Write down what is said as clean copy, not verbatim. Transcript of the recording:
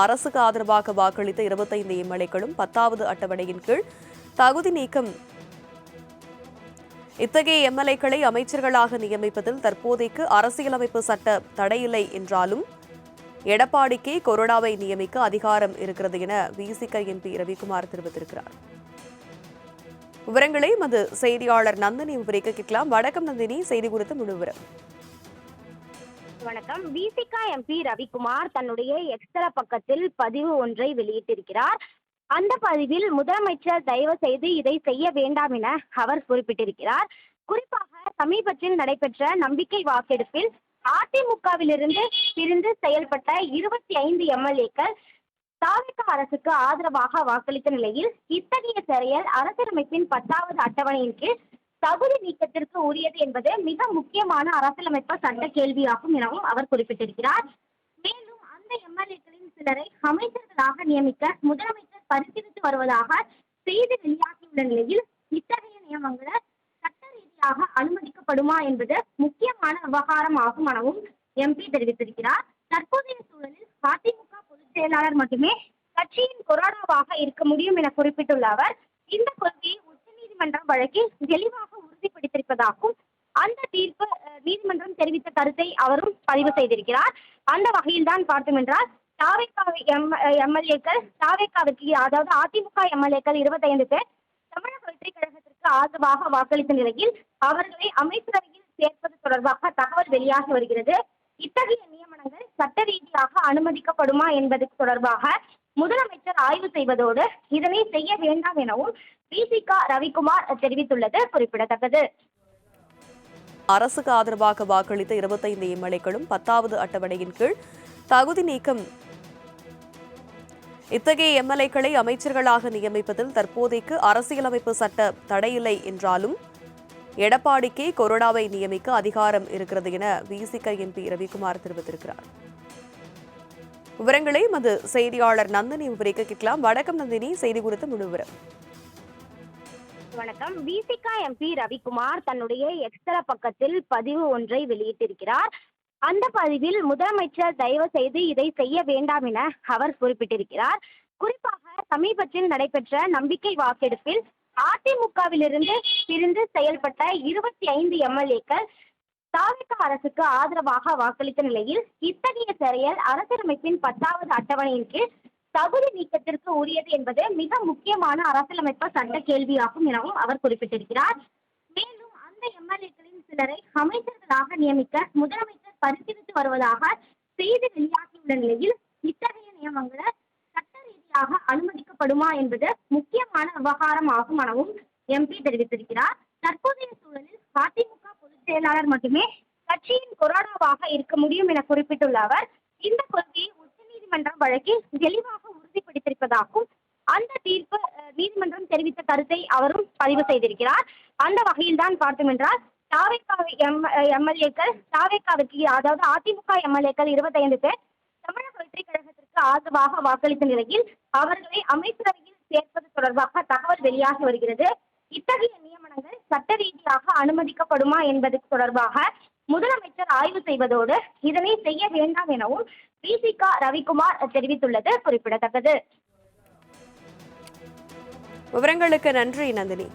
அரசுக்கு ஆதரவாக வாக்களித்த 25 எம்எல்ஏக்களும் 10வது அட்டவணையின் கீழ் தகுதி நீக்கம். இத்தகைய எம்எல்ஏக்களை அமைச்சர்களாக நியமிப்பதில் தற்போதைக்கு அரசியலமைப்பு சட்ட தடையில்லை என்றாலும் எடப்பாடிக்கு கொறடாவை நியமிக்க அதிகாரம் இருக்கிறது என விசிக எம்பி ரவிக்குமார் தெரிவித்திருக்கிறார். விவரங்களை மது செய்தியாளர் நந்தினி விவரிக்க கேட்கலாம். வணக்கம் நந்தினி, செய்தி குறித்து முழு விவரம். வணக்கம். விசிக எம்பி ரவிக்குமார் தன்னுடைய எக்ஸ்தல பக்கத்தில் பதிவு ஒன்றை வெளியிட்டிருக்கிறார். அந்த பதிவில் முதலமைச்சர் தயவு செய்து இதை செய்ய வேண்டாம் என அவர் குறிப்பிட்டிருக்கிறார். குறிப்பாக சமீபத்தில் நடைபெற்ற நம்பிக்கை வாக்கெடுப்பில் அதிமுகவிலிருந்து பிரிந்து செயல்பட்ட 25 எம்எல்ஏக்கள் தாவேகா அரசுக்கு ஆதரவாக வாக்களித்த நிலையில் இத்தகைய செயல் அரசியலமைப்பின் 10வது அட்டவணையின் கீழ் தகுதி நீக்கத்திற்கு உரியது என்பது மிக முக்கியமான அரசியலமைப்பு சட்ட கேள்வியாகும் எனவும் அவர் குறிப்பிட்டிருக்கிறார். மேலும் அந்த எம்எல்ஏக்களின் சிலரை அமைச்சர்களாக நியமிக்க முதலமைச்சர் பரிசீலித்து வருவதாக செய்தி வெளியாகியுள்ள நிலையில் இத்தகைய நியமனங்கள் சட்ட ரீதியாக அனுமதிக்கப்படுமா என்பது முக்கியமான விவகாரம் ஆகும் எனவும் எம்பி தெரிவித்திருக்கிறார். தற்போதைய சூழலில் அதிமுக பொதுச் செயலாளர் மட்டுமே கட்சியின் கொறடாவாக இருக்க முடியும் என குறிப்பிட்டுள்ள அவர் இந்த கொள்கையை உச்சநீதிமன்றம் வழக்கில் தெளிவாக உறுதிப்படுத்தியிருப்பதாகவும் அந்த தீர்ப்பு நீதிமன்றம் தெரிவித்த கருத்தை அவரும் பதிவு செய்திருக்கிறார். அந்த வகையில் தான் பார்த்தோம் என்றால் எம்எல்ஏக்கள் தாவேகாவுக்கு, அதாவது அதிமுக எம்எல்ஏக்கள் 25 பேர் தமிழக வெற்றி கழகத்திற்கு ஆதரவாக வாக்களித்த நிலையில் அவர்களை அமைச்சரவையில் சேர்ப்பது தொடர்பாக தகவல் வெளியாகி வருகிறது. இத்தகைய நியமனங்கள் சட்ட ரீதியாக அனுமதிக்கப்படுமா என்பது தொடர்பாக முதலமைச்சர் ஆய்வு செய்வதோடு இதனை செய்ய வேண்டாம் எனவும் விசிக ரவிக்குமார் தெரிவித்துள்ளது குறிப்பிடத்தக்கது. அரசுக்கு ஆதரவாக வாக்களித்த 25 எம்எல்ஏக்களும் 10வது அட்டவணையின் கீழ் தகுதி நீக்கம். இத்தகைய எம்எல்ஏக்களை அமைச்சர்களாக நியமிப்பதில் தற்போதைக்கு அரசியலமைப்பு சட்ட தடையில்லை என்றாலும் எடப்பாடிக்கு கொறடாவை நியமிக்க அதிகாரம் இருக்கிறது என விசிக எம்பி ரவிக்குமார் தெரிவித்திருக்கிறார். விவரங்களை மது செய்தியாளர் நந்தினி விவரிக்க கேட்கலாம். வணக்கம் நந்தினி, செய்தி குறித்து முழு விவரம். வணக்கம். விசிக எம்பி ரவிக்குமார் தன்னுடைய எக்ஸ்தல பக்கத்தில் பதிவு ஒன்றை வெளியிட்டிருக்கிறார். அந்த பதிவில் முதலமைச்சர் தயவு செய்து இதை செய்ய வேண்டாம் என அவர் குறிப்பிட்டிருக்கிறார். குறிப்பாக சமீபத்தில் நடைபெற்ற நம்பிக்கை வாக்கெடுப்பில் அதிமுகவிலிருந்து பிரிந்து செயல்பட்ட 25 எம்எல்ஏக்கள் தாவேகா அரசுக்கு ஆதரவாக வாக்களித்த நிலையில் இத்தகைய செயல் அரசியலமைப்பின் 10வது அட்டவணையின் கீழ் தகுதி நீக்கத்திற்கு உரியது என்பது மிக முக்கியமான அரசியலமைப்பு சட்ட கேள்வியாகும் எனவும் அவர் குறிப்பிட்டிருக்கிறார். மேலும் அந்த எம்எல்ஏக்களின் சிலரை அமைச்சர்களாக நியமிக்க முதலமைச்சர் பரிசீலித்து வருவதாக செய்தி வெளியாகியுள்ள நிலையில் இத்தகைய நியமனங்கள் சட்ட ரீதியாக அனுமதிக்கப்படுமா என்பது முக்கியமான விவகாரம் ஆகும் எனவும் எம்பி தெரிவித்திருக்கிறார். தற்போதைய சூழலில் அதிமுக பொதுச் செயலாளர் மட்டுமே கட்சியின் கொறடாவாக இருக்க முடியும் என குறிப்பிட்டுள்ள அவர் இந்த கொள்கையை உச்சநீதிமன்றம் வழக்கில் தெளிவாக உறுதிப்படுத்தியிருப்பதாகவும் அந்த தீர்ப்பு நீதிமன்றம் தெரிவித்த கருத்தை அவரும் பதிவு செய்திருக்கிறார். அந்த வகையில் தான் பார்த்தோம் என்றால் எம்எல்ஏக்கள் தாவேகாவுக்கு, அதாவது அதிமுக எம்எல்ஏக்கள் 25 பேர் தமிழக வெற்றி கழகத்திற்கு ஆதரவாக வாக்களித்த நிலையில் அவர்களை அமைச்சரவையில் சேர்ப்பது தொடர்பாக தகவல் வெளியாகி வருகிறது. இத்தகைய நியமனங்கள் சட்ட ரீதியாக அனுமதிக்கப்படுமா என்பது தொடர்பாக முதலமைச்சர் ஆய்வு செய்வதோடு இதனை செய்ய வேண்டாம் எனவும் விசிக ரவிக்குமார் தெரிவித்துள்ளது குறிப்பிடத்தக்கது. விவரங்களுக்கு நன்றி நந்தினி.